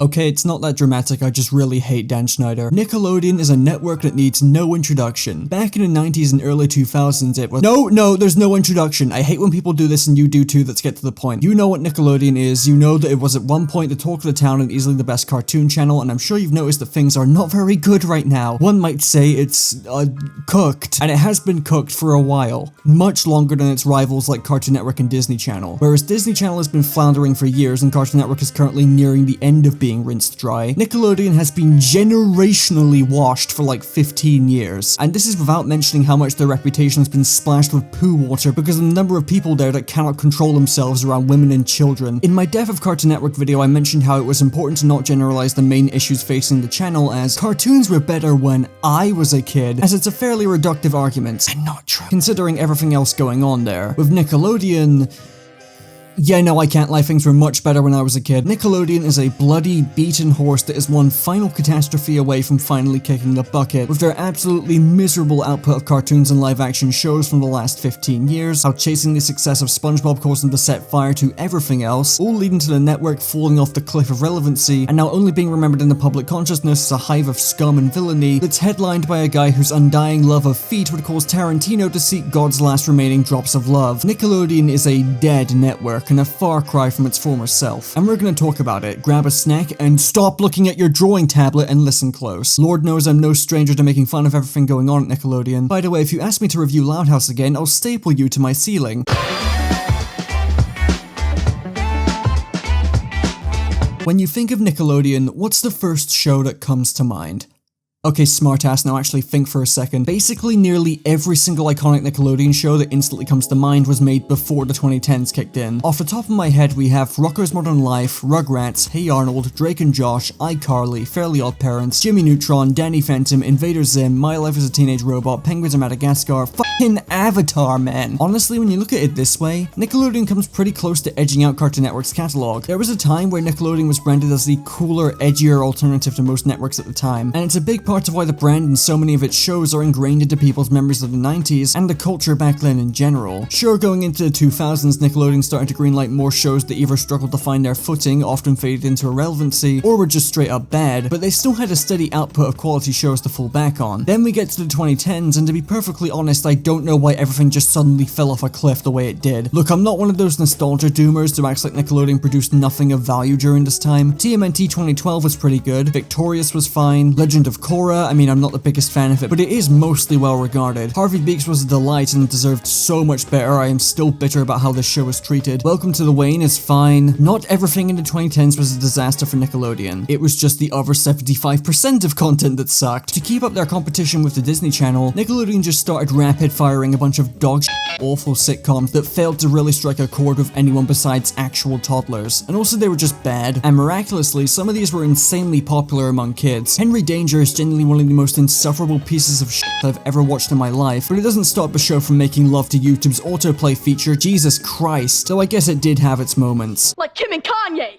Okay, it's not that dramatic, I just really hate Dan Schneider. Nickelodeon is a network that needs no introduction. Back in the 90s and early 2000s it was— No, there's no introduction. I hate when people do this and you do too. Let's get to the point. You know what Nickelodeon is, you know that it was at one point the talk of the town and easily the best cartoon channel, and I'm sure you've noticed that things are not very good right now. One might say it's cooked, and it has been cooked for a while. Much longer than its rivals like Cartoon Network and Disney Channel. Whereas Disney Channel has been floundering for years and Cartoon Network is currently nearing the end of being rinsed dry, Nickelodeon has been generationally washed for like 15 years. And this is without mentioning how much their reputation has been splashed with poo water because of the number of people there that cannot control themselves around women and children. In my Death of Cartoon Network video, I mentioned how it was important to not generalize the main issues facing the channel as cartoons were better when I was a kid, as it's a fairly reductive argument, and not true, considering everything else going on there. With Nickelodeon, yeah, no, I can't lie, things were much better when I was a kid. Nickelodeon is a bloody, beaten horse that is one final catastrophe away from finally kicking the bucket, with their absolutely miserable output of cartoons and live-action shows from the last 15 years, how chasing the success of SpongeBob caused them to set fire to everything else, all leading to the network falling off the cliff of relevancy, and now only being remembered in the public consciousness as a hive of scum and villainy that's headlined by a guy whose undying love of feet would cause Tarantino to seek God's last remaining drops of love. Nickelodeon is a dead network, and a far cry from its former self. And we're gonna talk about it. Grab a snack and stop looking at your drawing tablet and listen close. Lord knows I'm no stranger to making fun of everything going on at Nickelodeon. By the way, if you ask me to review Loud House again, I'll staple you to my ceiling. When you think of Nickelodeon, what's the first show that comes to mind? Okay, smartass, now actually think for a second. Basically, nearly every single iconic Nickelodeon show that instantly comes to mind was made before the 2010s kicked in. Off the top of my head, we have Rocko's Modern Life, Rugrats, Hey Arnold, Drake and Josh, iCarly, Fairly Odd Parents, Jimmy Neutron, Danny Phantom, Invader Zim, My Life as a Teenage Robot, Penguins of Madagascar, fucking Avatar, man! Honestly, when you look at it this way, Nickelodeon comes pretty close to edging out Cartoon Network's catalog. There was a time where Nickelodeon was branded as the cooler, edgier alternative to most networks at the time, and it's a big part of why the brand and so many of its shows are ingrained into people's memories of the 90s and the culture back then in general. Sure, going into the 2000s, Nickelodeon started to greenlight more shows that either struggled to find their footing, often faded into irrelevancy, or were just straight up bad, but they still had a steady output of quality shows to fall back on. Then we get to the 2010s, and to be perfectly honest, I don't know why everything just suddenly fell off a cliff the way it did. Look, I'm not one of those nostalgia doomers who acts like Nickelodeon produced nothing of value during this time. TMNT 2012 was pretty good, Victorious was fine, Legend of Korra, I mean, I'm not the biggest fan of it, but it is mostly well regarded. Harvey Beaks was a delight and deserved so much better. I am still bitter about how this show was treated. Welcome to the Wane is fine. Not everything in the 2010s was a disaster for Nickelodeon. It was just the other 75% of content that sucked. To keep up their competition with the Disney Channel, Nickelodeon just started rapid firing a bunch of dog awful sitcoms that failed to really strike a chord with anyone besides actual toddlers. And also they were just bad. And miraculously, some of these were insanely popular among kids. Henry Danger is genuinely one of the most insufferable pieces of shit I've ever watched in my life, but it doesn't stop the show from making love to YouTube's autoplay feature, Jesus Christ, though I guess it did have its moments. Like Kim and Kanye!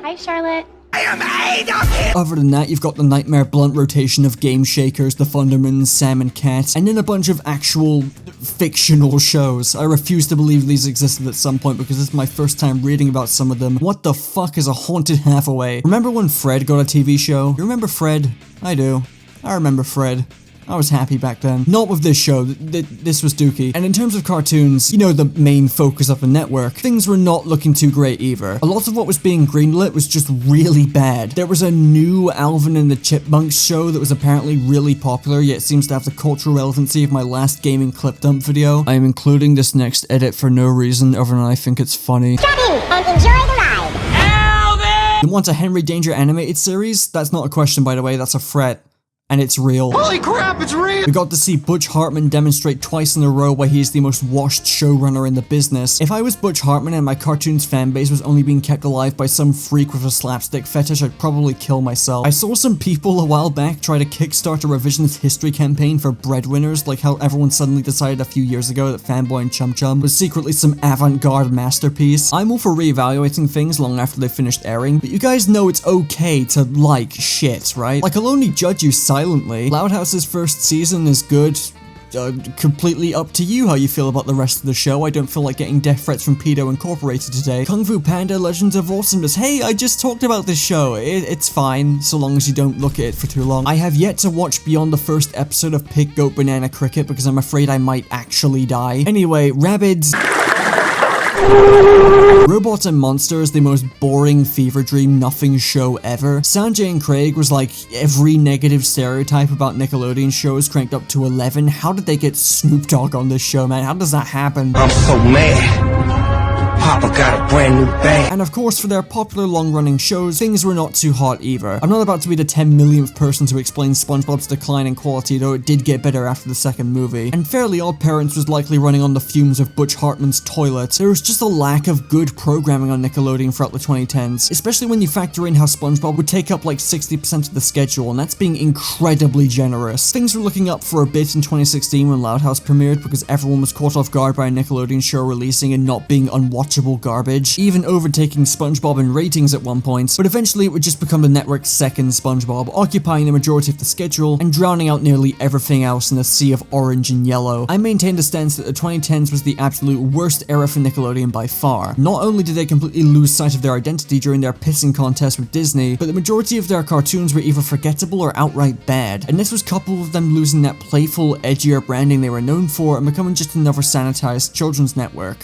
Hi, Charlotte. Other than that, you've got the Nightmare Blunt rotation of Game Shakers, The Thundermans, Sam and Cat, and then a bunch of actual fictional shows. I refuse to believe these existed at some point because this is my first time reading about some of them. What the fuck is a Haunted Hathaway? Remember when Fred got a TV show? You remember Fred? I do. I remember Fred. I was happy back then. Not with this show, this was dookie. And in terms of cartoons, you know, the main focus of the network, things were not looking too great either. A lot of what was being greenlit was just really bad. There was a new Alvin and the Chipmunks show that was apparently really popular, yet seems to have the cultural relevancy of my last gaming clip dump video. I am including this next edit for no reason other than I think it's funny. Get in and enjoy the ride. Alvin! You want a Henry Danger animated series? That's not a question, by the way, that's a threat. And it's real. Holy crap, it's real! We got to see Butch Hartman demonstrate twice in a row why he is the most washed showrunner in the business. If I was Butch Hartman and my cartoons fanbase was only being kept alive by some freak with a slapstick fetish, I'd probably kill myself. I saw some people a while back try to kickstart a revisionist history campaign for breadwinners, like how everyone suddenly decided a few years ago that Fanboy and Chum Chum was secretly some avant-garde masterpiece. I'm all for reevaluating things long after they've finished airing, but you guys know it's okay to like shit, right? Like, I'll only judge you silently. Loud House's first season is good, completely up to you how you feel about the rest of the show. I don't feel like getting death threats from Pedo Incorporated today. Kung Fu Panda Legends of Awesomeness. Hey, I just talked about this show. It's fine, so long as you don't look at it for too long. I have yet to watch beyond the first episode of Pig Goat Banana Cricket because I'm afraid I might actually die. Anyway, Rabbids. Robots and Monsters, the most boring fever dream nothing show ever. Sanjay and Craig was like every negative stereotype about Nickelodeon shows cranked up to 11. How did they get Snoop Dogg on this show, man? How does that happen? I'm so mad. Papa got a brand new bag. And of course, for their popular long-running shows, things were not too hot either. I'm not about to be the 10 millionth person to explain SpongeBob's decline in quality, though it did get better after the second movie. And Fairly Odd Parents was likely running on the fumes of Butch Hartman's toilet. There was just a lack of good programming on Nickelodeon throughout the 2010s, especially when you factor in how SpongeBob would take up like 60% of the schedule, and that's being incredibly generous. Things were looking up for a bit in 2016 when Loud House premiered because everyone was caught off guard by a Nickelodeon show releasing and not being unwatchable garbage, even overtaking SpongeBob in ratings at one point, but eventually it would just become the network's second SpongeBob, occupying the majority of the schedule and drowning out nearly everything else in a sea of orange and yellow. I maintain the stance that the 2010s was the absolute worst era for Nickelodeon by far. Not only did they completely lose sight of their identity during their pissing contest with Disney, but the majority of their cartoons were either forgettable or outright bad, and this was coupled with them losing that playful, edgier branding they were known for and becoming just another sanitized children's network.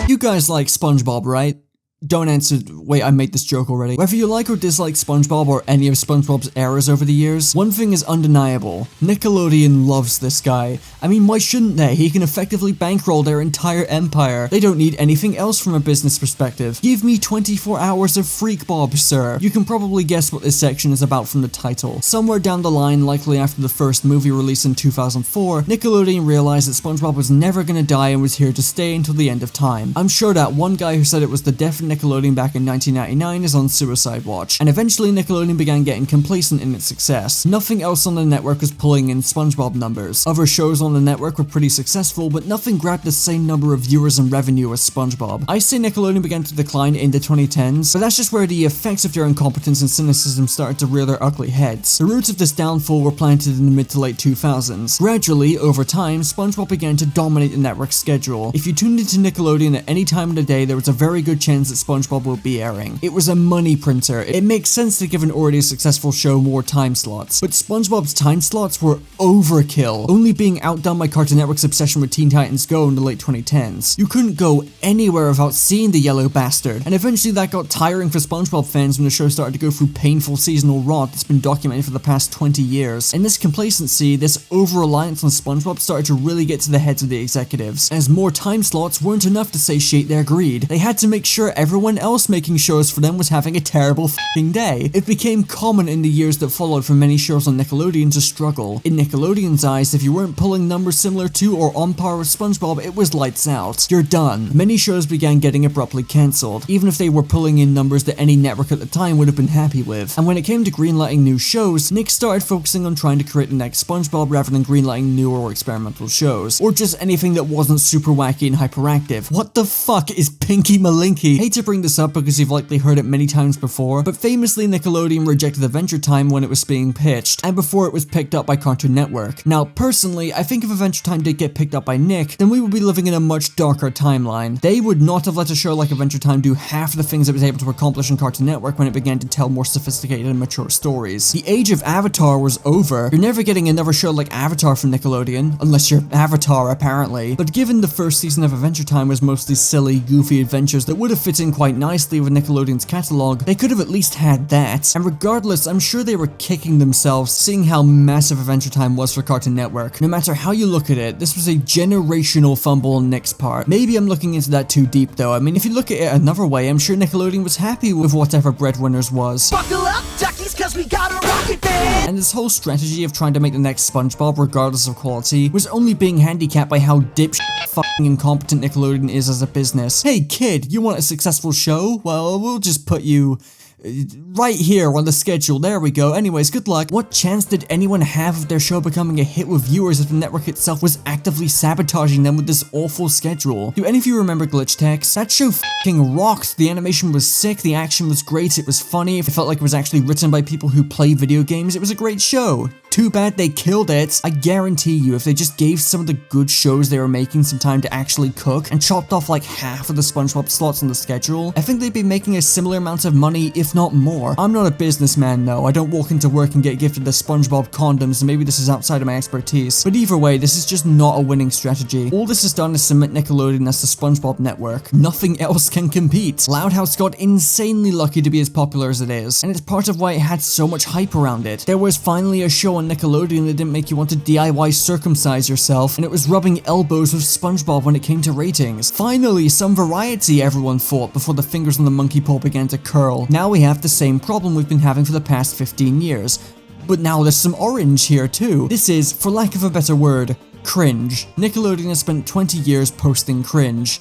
You guys like SpongeBob, right? Don't answer. Wait, I made this joke already. Whether you like or dislike SpongeBob or any of SpongeBob's eras over the years, one thing is undeniable. Nickelodeon loves this guy. I mean, why shouldn't they? He can effectively bankroll their entire empire. They don't need anything else from a business perspective. Give me 24 hours of Freak Bob, sir. You can probably guess what this section is about from the title. Somewhere down the line, likely after the first movie release in 2004, Nickelodeon realized that SpongeBob was never gonna die and was here to stay until the end of time. I'm sure that one guy who said it was the death of Nickelodeon back in 1999 is on suicide watch, and eventually Nickelodeon began getting complacent in its success. Nothing else on the network was pulling in SpongeBob numbers. Other shows on the network were pretty successful, but nothing grabbed the same number of viewers and revenue as SpongeBob. I say Nickelodeon began to decline in the 2010s, but that's just where the effects of their incompetence and cynicism started to rear their ugly heads. The roots of this downfall were planted in the mid to late 2000s. Gradually, over time, SpongeBob began to dominate the network's schedule. If you tuned into Nickelodeon at any time of the day, there was a very good chance that SpongeBob will be airing. It was a money printer. It makes sense to give an already successful show more time slots, but SpongeBob's time slots were overkill, only being outdone by Cartoon Network's obsession with Teen Titans Go in the late 2010s. You couldn't go anywhere without seeing the yellow bastard, and eventually that got tiring for SpongeBob fans when the show started to go through painful seasonal rot that's been documented for the past 20 years. And this complacency, this over-reliance on SpongeBob started to really get to the heads of the executives, as more time slots weren't enough to satiate their greed. They had to make sure everyone else making shows for them was having a terrible f***ing day. It became common in the years that followed for many shows on Nickelodeon to struggle. In Nickelodeon's eyes, if you weren't pulling numbers similar to or on par with SpongeBob, it was lights out. You're done. Many shows began getting abruptly cancelled, even if they were pulling in numbers that any network at the time would have been happy with. And when it came to greenlighting new shows, Nick started focusing on trying to create the next SpongeBob rather than greenlighting newer or experimental shows, or just anything that wasn't super wacky and hyperactive. What the fuck is Pinky Malinky? Hate to bring this up because you've likely heard it many times before, but famously Nickelodeon rejected Adventure Time when it was being pitched, and before it was picked up by Cartoon Network. Now, personally, I think if Adventure Time did get picked up by Nick, then we would be living in a much darker timeline. They would not have let a show like Adventure Time do half the things it was able to accomplish on Cartoon Network when it began to tell more sophisticated and mature stories. The age of Avatar was over. You're never getting another show like Avatar from Nickelodeon, unless you're Avatar apparently, but given the first season of Adventure Time was mostly silly, goofy adventures that would have fit in quite nicely with Nickelodeon's catalog, they could have at least had that. And regardless, I'm sure they were kicking themselves seeing how massive Adventure Time was for Cartoon Network. No matter how you look at it, this was a generational fumble on Nick's part. Maybe I'm looking into that too deep though. I mean, if you look at it another way, I'm sure Nickelodeon was happy with whatever Breadwinners was. Buckle up, duckies, cause we got a rocket band! And this whole strategy of trying to make the next SpongeBob regardless of quality was only being handicapped by how dipshit fucking incompetent Nickelodeon is as a business. Hey kid, you want a successful show? Well, we'll just put you right here on the schedule. There we go. Anyways, good luck. What chance did anyone have of their show becoming a hit with viewers if the network itself was actively sabotaging them with this awful schedule? Do any of you remember Glitch Text? That show f***ing rocked. The animation was sick, the action was great, it was funny, it felt like it was actually written by people who play video games. It was a great show. Too bad they killed it. I guarantee you, if they just gave some of the good shows they were making some time to actually cook and chopped off like half of the SpongeBob slots on the schedule, I think they'd be making a similar amount of money, if not more. I'm not a businessman though. I don't walk into work and get gifted the SpongeBob condoms, and maybe this is outside of my expertise. But either way, this is just not a winning strategy. All this has done is cement Nickelodeon as the SpongeBob network. Nothing else can compete. Loud House got insanely lucky to be as popular as it is, and it's part of why it had so much hype around it. There was finally a show on Nickelodeon that didn't make you want to DIY circumcise yourself, and it was rubbing elbows with SpongeBob when it came to ratings. Finally, some variety, everyone thought, before the fingers on the monkey paw began to curl. Now we have the same problem we've been having for the past 15 years. But now there's some orange here too. This is, for lack of a better word, cringe. Nickelodeon has spent 20 years posting cringe.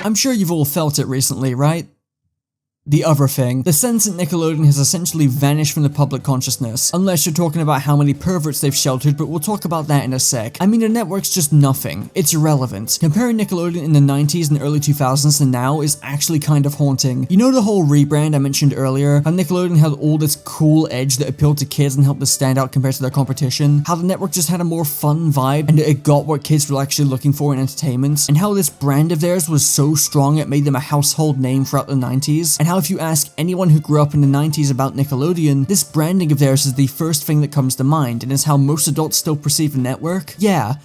I'm sure you've all felt it recently, right? The other thing, the sense that Nickelodeon has essentially vanished from the public consciousness, unless you're talking about how many perverts they've sheltered, but we'll talk about that in a sec. I mean, the network's just nothing. It's irrelevant. Comparing Nickelodeon in the 90s and early 2000s to now is actually kind of haunting. You know the whole rebrand I mentioned earlier? How Nickelodeon had all this cool edge that appealed to kids and helped us stand out compared to their competition? How the network just had a more fun vibe and it got what kids were actually looking for in entertainment? And how this brand of theirs was so strong it made them a household name throughout the 90s? And how if you ask anyone who grew up in the 90s about Nickelodeon, this branding of theirs is the first thing that comes to mind, and is how most adults still perceive the network? Yeah.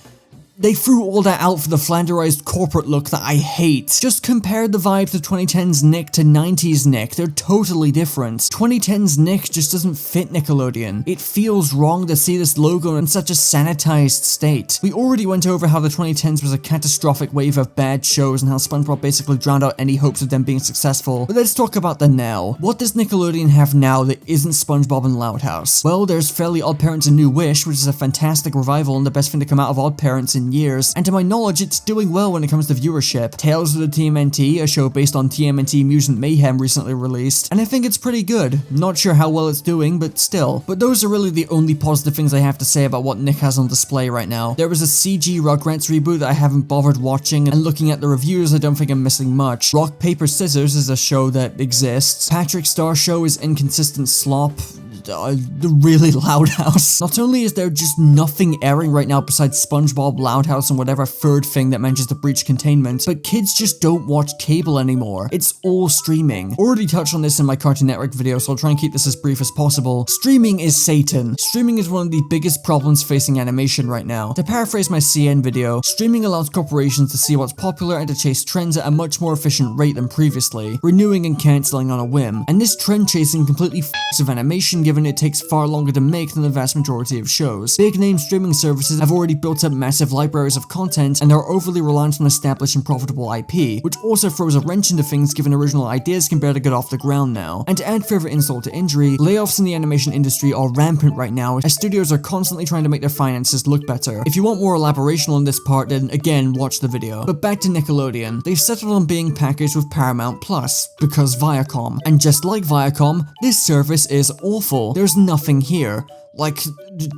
They threw all that out for the flanderized corporate look that I hate. Just compare the vibes of 2010's Nick to 90s Nick. They're totally different. 2010's Nick just doesn't fit Nickelodeon. It feels wrong to see this logo in such a sanitized state. We already went over how the 2010s was a catastrophic wave of bad shows and how SpongeBob basically drowned out any hopes of them being successful. But let's talk about the now. What does Nickelodeon have now that isn't SpongeBob and Loud House? Well, there's Fairly Odd Parents and New Wish, which is a fantastic revival and the best thing to come out of Odd Parents in years, and to my knowledge it's doing well when it comes to viewership. Tales of the TMNT, a show based on TMNT Mutant Mayhem, recently released, and I think it's pretty good. Not sure how well it's doing, but still. But those are really the only positive things I have to say about what Nick has on display right now. There was a CG Rugrats reboot that I haven't bothered watching, and looking at the reviews I don't think I'm missing much. Rock Paper Scissors is a show that exists. Patrick Star Show is inconsistent slop. The really Loud House. Not only is there just nothing airing right now besides SpongeBob, Loud House, and whatever third thing that manages to breach containment, but kids just don't watch cable anymore. It's all streaming. Already touched on this in my Cartoon Network video, so I'll try and keep this as brief as possible. Streaming is Satan. Streaming is one of the biggest problems facing animation right now. To paraphrase my CN video, streaming allows corporations to see what's popular and to chase trends at a much more efficient rate than previously, renewing and cancelling on a whim. And this trend chasing completely f***s with animation, given it takes far longer to make than the vast majority of shows. Big name streaming services have already built up massive libraries of content and are overly reliant on established and profitable IP, which also throws a wrench into things given original ideas can barely get off the ground now. And to add further insult to injury, layoffs in the animation industry are rampant right now as studios are constantly trying to make their finances look better. If you want more elaboration on this part, then again watch the video. But back to Nickelodeon. They've settled on being packaged with Paramount Plus, because Viacom. And just like Viacom, this service is awful. There's nothing here. Like,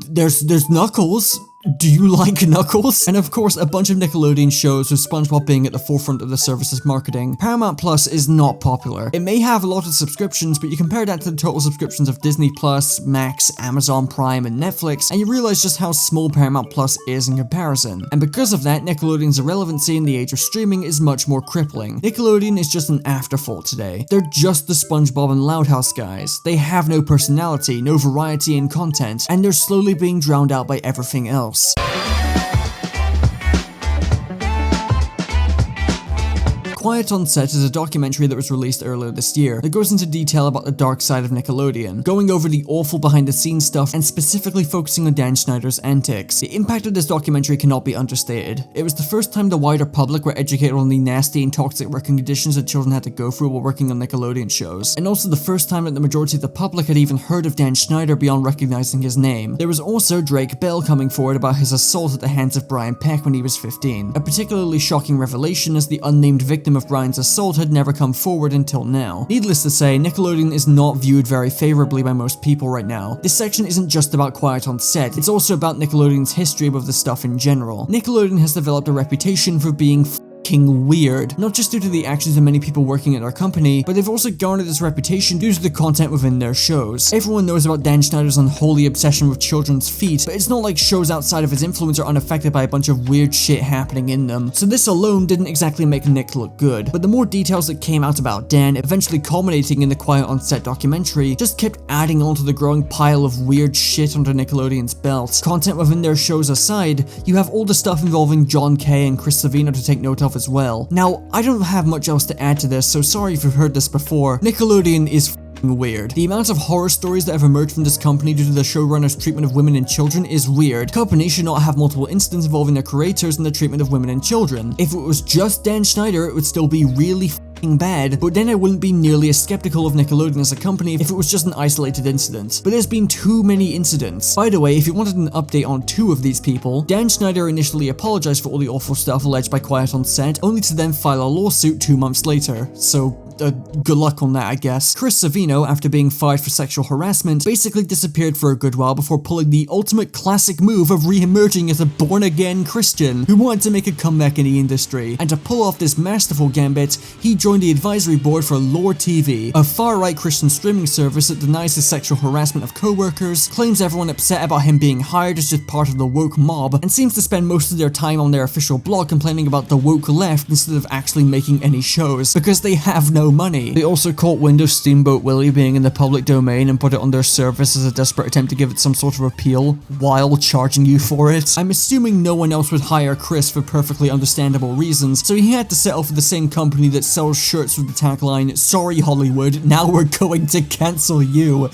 there's Knuckles. Do you like Knuckles? And of course, a bunch of Nickelodeon shows with SpongeBob being at the forefront of the service's marketing. Paramount Plus is not popular. It may have a lot of subscriptions, but you compare that to the total subscriptions of Disney Plus, Max, Amazon Prime, and Netflix, and you realize just how small Paramount Plus is in comparison. And because of that, Nickelodeon's irrelevancy in the age of streaming is much more crippling. Nickelodeon is just an afterthought today. They're just the SpongeBob and Loud House guys. They have no personality, no variety in content, and they're slowly being drowned out by everything else. Quiet on Set is a documentary that was released earlier this year that goes into detail about the dark side of Nickelodeon, going over the awful behind the scenes stuff and specifically focusing on Dan Schneider's antics. The impact of this documentary cannot be understated. It was the first time the wider public were educated on the nasty and toxic working conditions that children had to go through while working on Nickelodeon shows, and also the first time that the majority of the public had even heard of Dan Schneider beyond recognizing his name. There was also Drake Bell coming forward about his assault at the hands of Brian Peck when he was 15, a particularly shocking revelation as the unnamed victim of Brian's assault had never come forward until now. Needless to say, Nickelodeon is not viewed very favorably by most people right now. This section isn't just about Quiet on Set, it's also about Nickelodeon's history of the stuff in general. Nickelodeon has developed a reputation for being weird, not just due to the actions of many people working at their company, but they've also garnered this reputation due to the content within their shows. Everyone knows about Dan Schneider's unholy obsession with children's feet, but it's not like shows outside of his influence are unaffected by a bunch of weird shit happening in them, so this alone didn't exactly make Nick look good. But the more details that came out about Dan, eventually culminating in the Quiet on Set documentary, just kept adding on to the growing pile of weird shit under Nickelodeon's belt. Content within their shows aside, you have all the stuff involving John Kay and Chris Savino to take note of as well. Now, I don't have much else to add to this, so sorry if you've heard this before. Nickelodeon is weird. The amount of horror stories that have emerged from this company due to the showrunner's treatment of women and children is weird. The company should not have multiple incidents involving their creators and the treatment of women and children. If it was just Dan Schneider, it would still be really bad, but then I wouldn't be nearly as skeptical of Nickelodeon as a company if it was just an isolated incident. But there's been too many incidents. By the way, if you wanted an update on 2 of these people, Dan Schneider initially apologized for all the awful stuff alleged by Quiet on Set, only to then file a lawsuit 2 months later, so good luck on that, I guess. Chris Savino, after being fired for sexual harassment, basically disappeared for a good while before pulling the ultimate classic move of re-emerging as a born-again Christian who wanted to make a comeback in the industry. And to pull off this masterful gambit, he joined the advisory board for Lore TV, a far-right Christian streaming service that denies the sexual harassment of co-workers, claims everyone upset about him being hired is just part of the woke mob, and seems to spend most of their time on their official blog complaining about the woke left instead of actually making any shows, because they have no money. They also caught wind of Steamboat Willie being in the public domain and put it on their service as a desperate attempt to give it some sort of appeal, while charging you for it. I'm assuming no one else would hire Chris for perfectly understandable reasons, so he had to settle for the same company that sells shirts with the tagline, "Sorry Hollywood, now we're going to cancel you."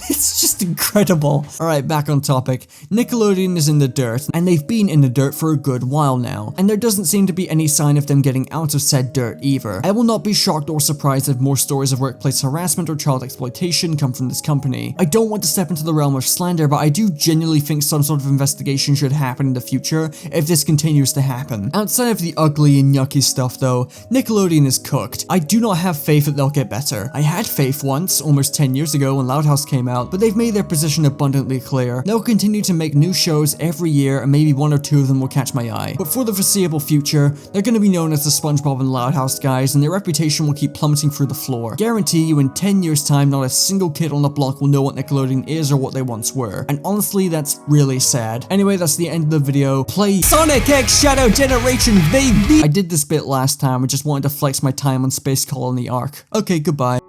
It's just incredible. Alright, back on topic. Nickelodeon is in the dirt, and they've been in the dirt for a good while now, and there doesn't seem to be any sign of them getting out of said dirt either. I will not be shocked or surprised if more stories of workplace harassment or child exploitation come from this company. I don't want to step into the realm of slander, but I do genuinely think some sort of investigation should happen in the future if this continues to happen. Outside of the ugly and yucky stuff though, Nickelodeon is cooked. I do not have faith that they'll get better. I had faith once, almost 10 years ago when Loud House came out, but they've made their position abundantly clear. They'll continue to make new shows every year and maybe 1 or 2 of them will catch my eye. But for the foreseeable future, they're going to be known as the SpongeBob and Loud House guys, and their reputation will keep plummeting through the floor. Guarantee you in 10 years time, not a single kid on the block will know what Nickelodeon is or what they once were. And honestly, that's really sad. Anyway, that's the end of the video. Play Sonic X Shadow Generation, baby! I did this bit last time, I just wanted to flex my time on Space Colony Arc. Okay, goodbye.